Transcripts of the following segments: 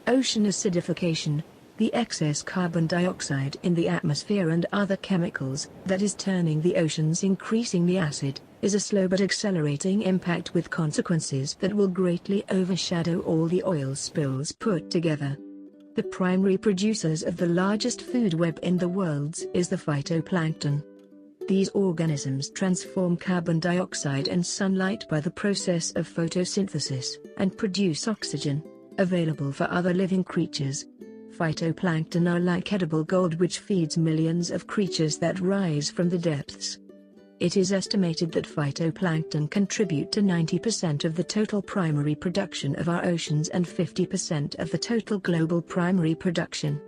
Ocean acidification, the excess carbon dioxide in the atmosphere and other chemicals that is turning the oceans increasingly acid, is a slow but accelerating impact with consequences that will greatly overshadow all the oil spills put together. The primary producers of the largest food web in the world is the phytoplankton. These organisms transform carbon dioxide and sunlight by the process of photosynthesis, and produce oxygen, available for other living creatures. Phytoplankton are like edible gold which feeds millions of creatures that rise from the depths. It is estimated that phytoplankton contribute to 90% of the total primary production of our oceans and 50% of the total global primary production.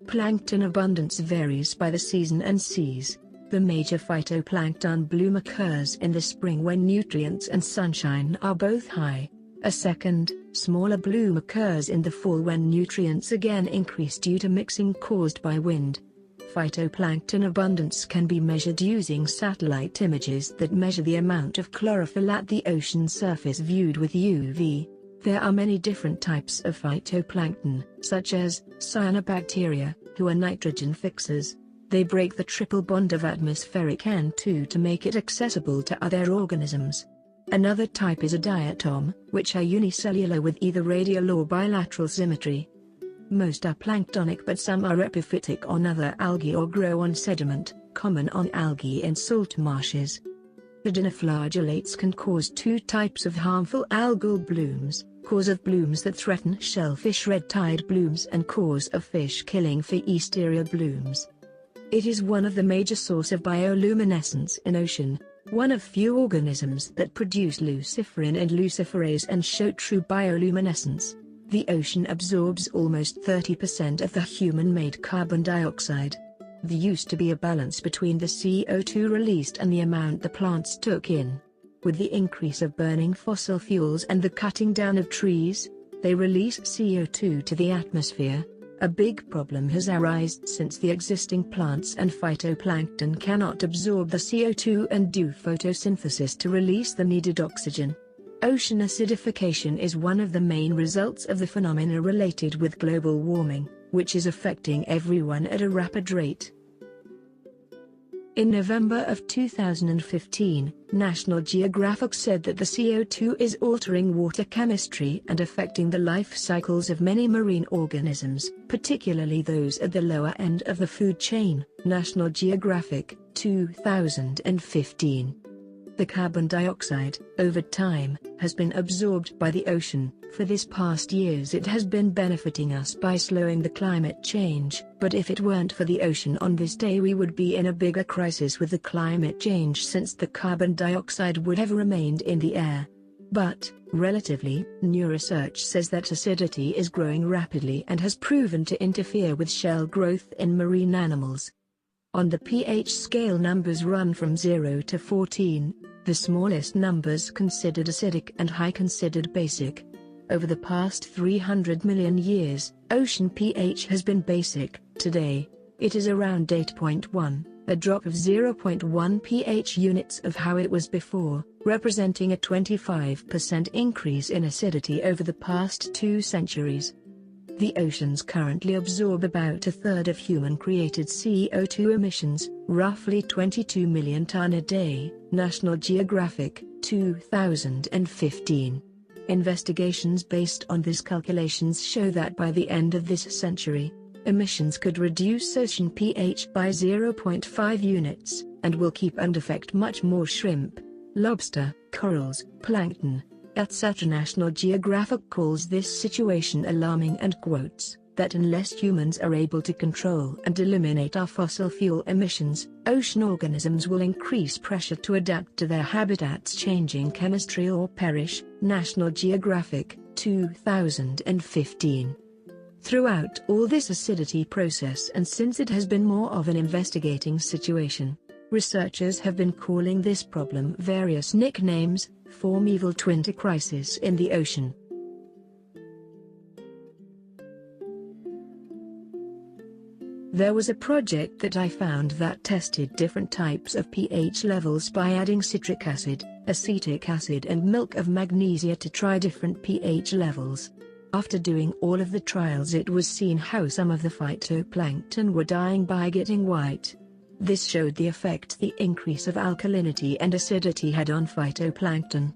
Plankton abundance varies by the season and seas. The major phytoplankton bloom occurs in the spring when nutrients and sunshine are both high. A second, smaller bloom occurs in the fall when nutrients again increase due to mixing caused by wind. Phytoplankton abundance can be measured using satellite images that measure the amount of chlorophyll at the ocean surface viewed with UV. There are many different types of phytoplankton, such as cyanobacteria, who are nitrogen fixers. They break the triple bond of atmospheric N2 to make it accessible to other organisms. Another type is a diatom, which are unicellular with either radial or bilateral symmetry. Most are planktonic but some are epiphytic on other algae or grow on sediment, common on algae in salt marshes. The dinoflagellates can cause two types of harmful algal blooms, cause of blooms that threaten shellfish red tide blooms and cause of fish killing for estuarial blooms. It is one of the major source of bioluminescence in ocean, one of few organisms that produce luciferin and luciferase and show true bioluminescence. The ocean absorbs almost 30% of the human-made carbon dioxide. There used to be a balance between the CO2 released and the amount the plants took in. With the increase of burning fossil fuels and the cutting down of trees, they release CO2 to the atmosphere. A big problem has arisen since the existing plants and phytoplankton cannot absorb the CO2 and do photosynthesis to release the needed oxygen. Ocean acidification is one of the main results of the phenomena related with global warming, which is affecting everyone at a rapid rate. In November of 2015, National Geographic said that the CO2 is altering water chemistry and affecting the life cycles of many marine organisms, particularly those at the lower end of the food chain. National Geographic, 2015. The carbon dioxide, over time, has been absorbed by the ocean. For this past years it has been benefiting us by slowing the climate change, but if it weren't for the ocean on this day we would be in a bigger crisis with the climate change since the carbon dioxide would have remained in the air. But, relatively, new research says that acidity is growing rapidly and has proven to interfere with shell growth in marine animals. On the pH scale numbers run from 0 to 14, the smallest numbers considered acidic and high considered basic. Over the past 300 million years, ocean pH has been basic. Today, it is around 8.1, a drop of 0.1 pH units of how it was before, representing a 25% increase in acidity over the past 2 centuries. The oceans currently absorb about a third of human-created CO2 emissions, roughly 22 million ton a day. National Geographic, 2015. Investigations based on these calculations show that by the end of this century, emissions could reduce ocean pH by 0.5 units, and will keep and affect much more shrimp, lobster, corals, plankton, etc. National Geographic calls this situation alarming and quotes that unless humans are able to control and eliminate our fossil fuel emissions, ocean organisms will increase pressure to adapt to their habitats' changing chemistry or perish. National Geographic, 2015. Throughout all this acidity process and since it has been more of an investigating situation, researchers have been calling this problem various nicknames: form evil twin to crisis in the ocean. There was a project that I found that tested different types of pH levels by adding citric acid, acetic acid and milk of magnesia to try different pH levels. After doing all of the trials, it was seen how some of the phytoplankton were dying by getting white. This showed the effect the increase of alkalinity and acidity had on phytoplankton.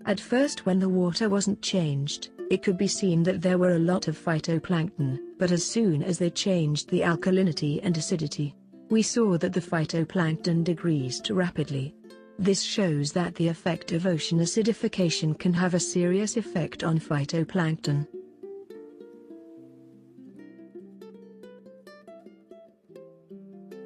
At first, when the water wasn't changed, it could be seen that there were a lot of phytoplankton, but as soon as they changed the alkalinity and acidity, we saw that the phytoplankton decreased rapidly. This shows that the effect of ocean acidification can have a serious effect on phytoplankton.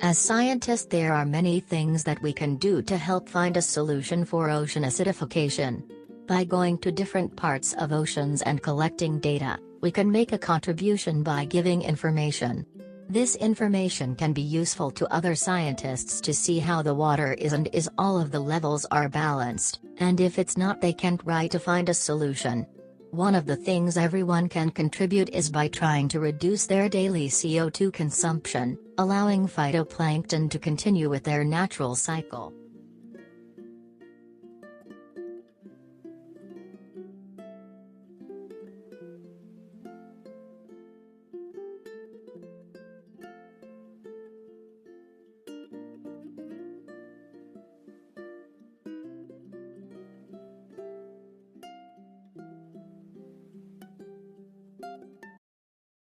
As scientists, there are many things that we can do to help find a solution for ocean acidification. By going to different parts of oceans and collecting data, we can make a contribution by giving information. This information can be useful to other scientists to see how the water is and is all of the levels are balanced, and if it's not, they can try to find a solution. One of the things everyone can contribute is by trying to reduce their daily CO2 consumption, allowing phytoplankton to continue with their natural cycle.